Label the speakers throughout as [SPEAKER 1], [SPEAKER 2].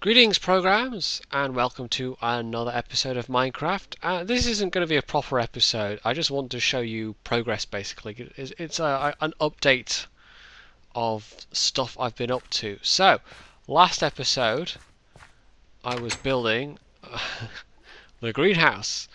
[SPEAKER 1] Greetings programs and welcome to another episode of Minecraft. This isn't going to be a proper episode, I just want to show you progress basically. It's an update of stuff I've been up to. So, last episode I was building the greenhouse,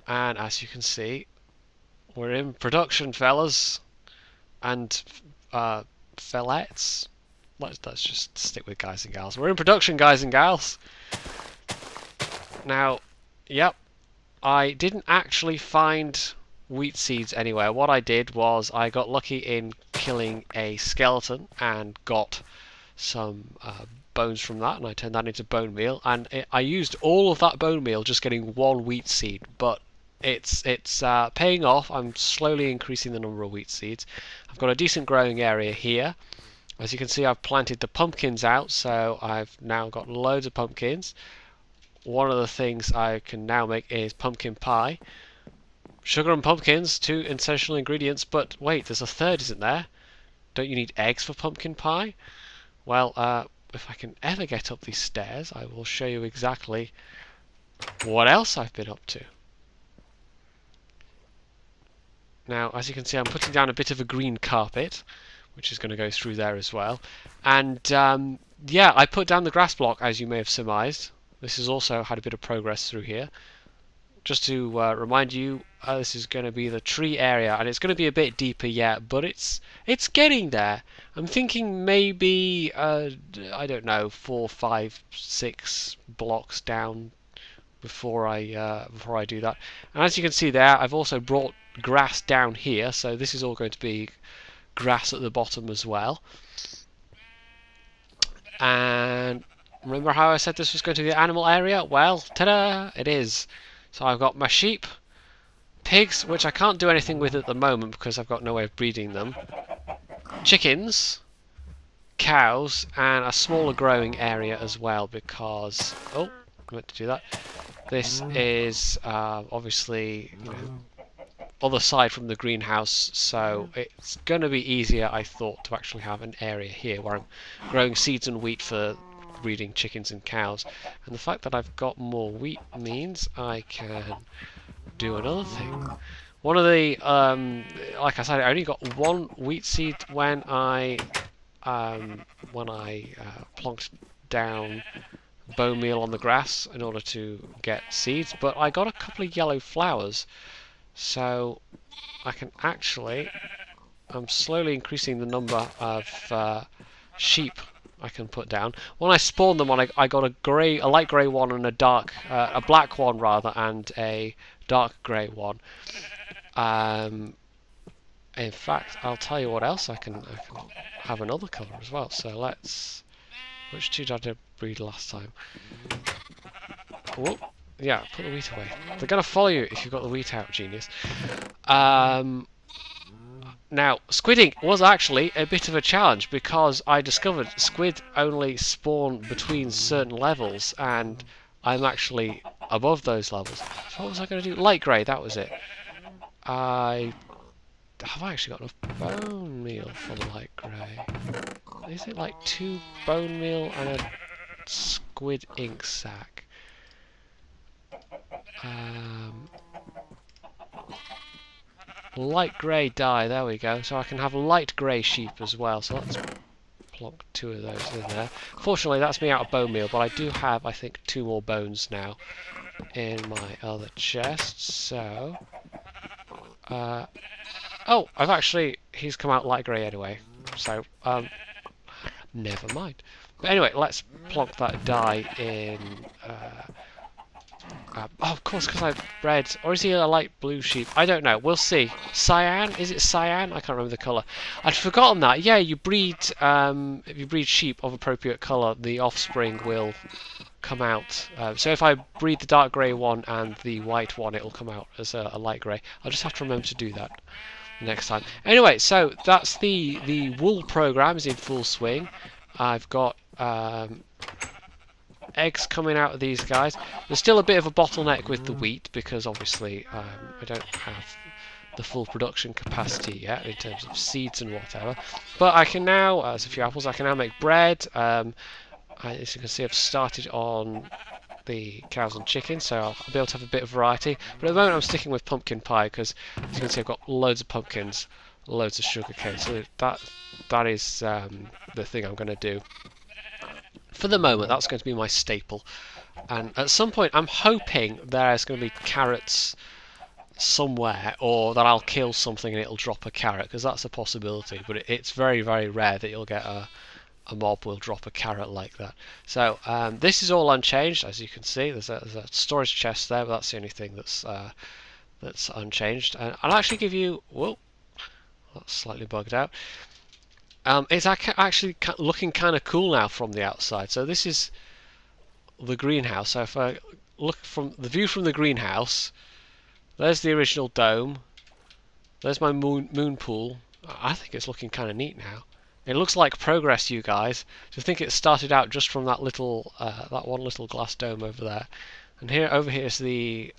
[SPEAKER 1] and as you can see we're in production, fellas and fellettes. Let's just stick with guys and gals. We're in production, guys and gals. Now, yep, I didn't actually find wheat seeds anywhere. What I did was I got lucky in killing a skeleton and got some bones from that, and I turned that into bone meal. And I used all of that bone meal just getting one wheat seed, but it's paying off. I'm slowly increasing the number of wheat seeds. I've got a decent growing area here. As you can see, I've planted the pumpkins out, so I've now got loads of pumpkins. One of the things I can now make is pumpkin pie. Sugar and pumpkins, two essential ingredients, but wait, there's a third, isn't there? Don't you need eggs for pumpkin pie? Well, if I can ever get up these stairs, I will show you exactly what else I've been up to. Now, as you can see, I'm putting down a bit of a green carpet, which is going to go through there as well. And yeah, I put down the grass block, as you may have surmised. This has also had a bit of progress through here. Just to remind you, this is going to be the tree area, and it's going to be a bit deeper yet, but it's getting there. I'm thinking maybe I don't know, 4, 5, 6 blocks down before I do that. And as you can see there, I've also brought grass down here, so this is all going to be grass at the bottom as well. And remember how I said this was going to be the animal area? Well, ta-da! It is. So I've got my sheep, pigs, which I can't do anything with at the moment because I've got no way of breeding them, chickens, cows, and a smaller growing area as well because... oh, I meant to do that. This is obviously, you know, other side from the greenhouse, so it's going to be easier, I thought, to actually have an area here where I'm growing seeds and wheat for breeding chickens and cows. And the fact that I've got more wheat means I can do another thing. One of the like I said, I only got one wheat seed when I plonked down bone meal on the grass in order to get seeds, but I got a couple of yellow flowers. So I can actually, I'm slowly increasing the number of sheep I can put down. When I spawned them on, I got a light grey one and a black one rather, and a dark grey one. In fact, I'll tell you what else I can have another colour as well. So let's, which two did I breed last time? Whoop. Yeah, put the wheat away. They're going to follow you if you've got the wheat out, genius. Now, squidding was actually a bit of a challenge because I discovered squid only spawn between certain levels, and I'm actually above those levels. So what was I going to do? Light grey, that was it. Have I actually got enough bone meal for the light grey? Is it like 2 bone meal and a squid ink sac? Light grey dye, there we go. So I can have light grey sheep as well. So let's plonk 2 of those in there. Fortunately, that's me out of bone meal, but I do have, I think, 2 more bones now in my other chest. So, oh, he's come out light grey anyway. So, never mind. But anyway, let's plonk that dye in. Oh, of course, because I've bred... or is he a light blue sheep? I don't know. We'll see. Cyan? Is it cyan? I can't remember the colour. I'd forgotten that. Yeah, you breed... if you breed sheep of appropriate colour, the offspring will come out. So if I breed the dark grey one and the white one, it'll come out as a light grey. I'll just have to remember to do that next time. Anyway, so that's the wool program is in full swing. I've got... eggs coming out of these guys. There's still a bit of a bottleneck with the wheat because obviously I don't have the full production capacity yet in terms of seeds and whatever. But I can now, as a few apples, I can now make bread. As you can see, I've started on the cows and chickens, so I'll be able to have a bit of variety. But at the moment I'm sticking with pumpkin pie because, as you can see, I've got loads of pumpkins, loads of sugar cane. So that is the thing I'm going to do. For the moment, that's going to be my staple. And at some point, I'm hoping there's going to be carrots somewhere, or that I'll kill something and it'll drop a carrot, because that's a possibility. But it's very, very rare that you'll get a mob will drop a carrot like that. So this is all unchanged, as you can see. There's a storage chest there, but that's the only thing that's unchanged. And I'll actually give you. Whoa, that's slightly bugged out. It's actually looking kind of cool now from the outside. So this is the greenhouse. So if I look from the view from the greenhouse, there's the original dome. There's my moon pool. I think it's looking kind of neat now. It looks like progress, you guys. To think it started out just from that that one little glass dome over there, and over here is the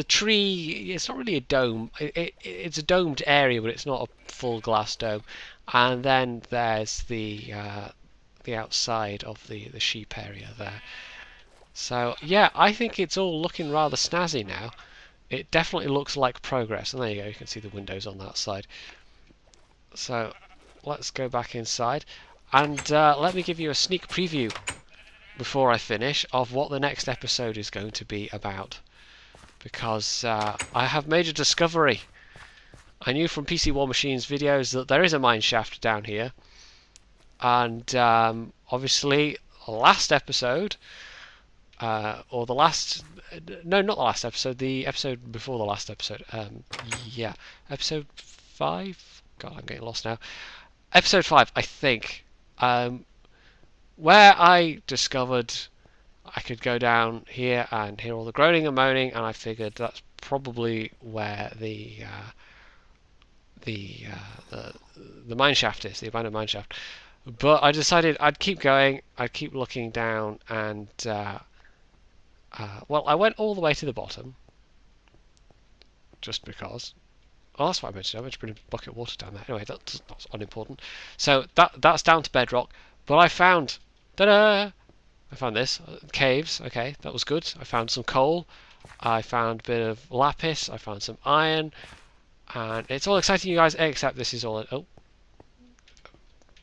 [SPEAKER 1] tree. It's not really a dome. It's a domed area, but it's not a full glass dome. And then there's the outside of the sheep area there. So yeah, I think it's all looking rather snazzy now. It definitely looks like progress. And there you go. You can see the windows on that side. So let's go back inside, and let me give you a sneak preview before I finish of what the next episode is going to be about, because I have made a discovery. I knew from PC War Machine's videos that there is a mine shaft down here, and obviously last episode, or the last, no, not the last episode, the episode before the last episode, yeah, episode 5, God, I'm getting lost now. Episode 5, I think, where I discovered I could go down here and hear all the groaning and moaning, and I figured that's probably where the mine shaft is, the abandoned mine shaft. But I decided I'd keep going, I'd keep looking down, and well, I went all the way to the bottom, just because. Oh, that's what I meant to do. I meant to bring a bucket of water down there. Anyway, that's unimportant. So that's down to bedrock. But I found, ta-da! I found this caves. Okay, that was good. I found some coal. I found a bit of lapis. I found some iron, and it's all exciting, you guys. Except this is all. Oh,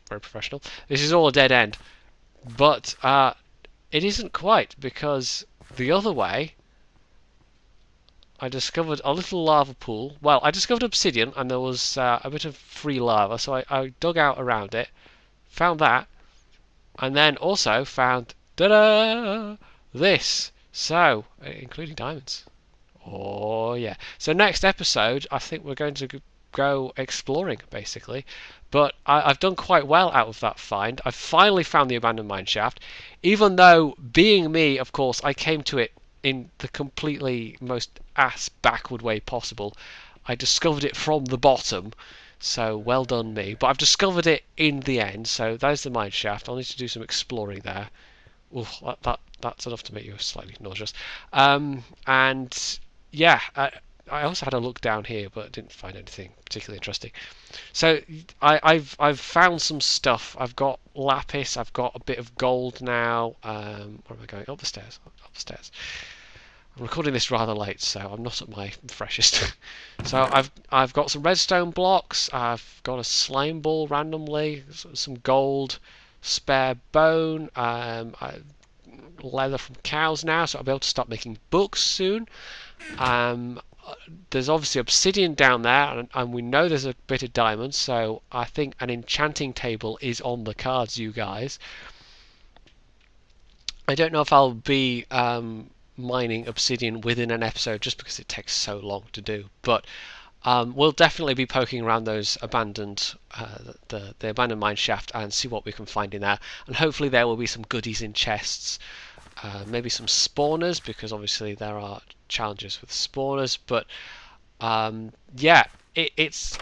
[SPEAKER 1] very professional. This is all a dead end. But it isn't quite, because the other way, I discovered a little lava pool. Well, I discovered obsidian, and there was a bit of free lava, so I dug out around it, found that, and then also found, ta-da, this. So, including diamonds. Oh, yeah. So next episode, I think we're going to go exploring, basically. But I've done quite well out of that find. I've finally found the abandoned mine shaft, even though, being me, of course, I came to it in the completely most ass-backward way possible. I discovered it from the bottom, so well done me. But I've discovered it in the end, so there's the mine shaft. I'll need to do some exploring there. Ooh, that's enough to make you slightly nauseous. And yeah, I also had a look down here, but didn't find anything particularly interesting. So I've found some stuff. I've got lapis. I've got a bit of gold now. Where am I going? Up the stairs. Up the stairs. I'm recording this rather late, so I'm not at my freshest. So I've got some redstone blocks. I've got a slime ball randomly. Some gold, spare bone. Leather from cows now, so I'll be able to start making books soon. There's obviously obsidian down there, and we know there's a bit of diamonds, so I think an enchanting table is on the cards, you guys. I don't know if I'll be mining obsidian within an episode, just because it takes so long to do, but we'll definitely be poking around those abandoned the abandoned mine shaft and see what we can find in there, and hopefully there will be some goodies in chests, maybe some spawners, because obviously there are challenges with spawners. But yeah, it's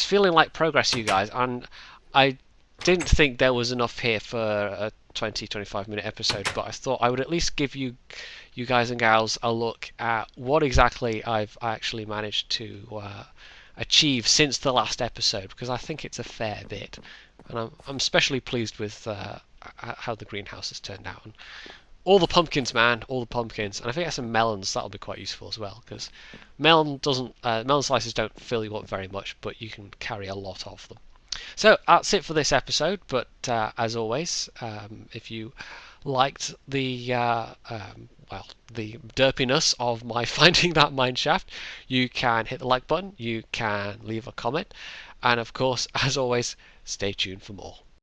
[SPEAKER 1] feeling like progress, you guys, and I didn't think there was enough here for a 20-25 minute episode, but I thought I would at least give you guys and gals a look at what exactly I've actually managed to achieve since the last episode, because I think it's a fair bit, and I'm especially pleased with how the greenhouse has turned out. And all the pumpkins, man, all the pumpkins, and I think I have some melons. That'll be quite useful as well, because melon slices don't fill you up very much, but you can carry a lot of them. So that's it for this episode. But as always, if you liked the the derpiness of my finding that mine shaft, you can hit the like button, you can leave a comment, and of course, as always, stay tuned for more.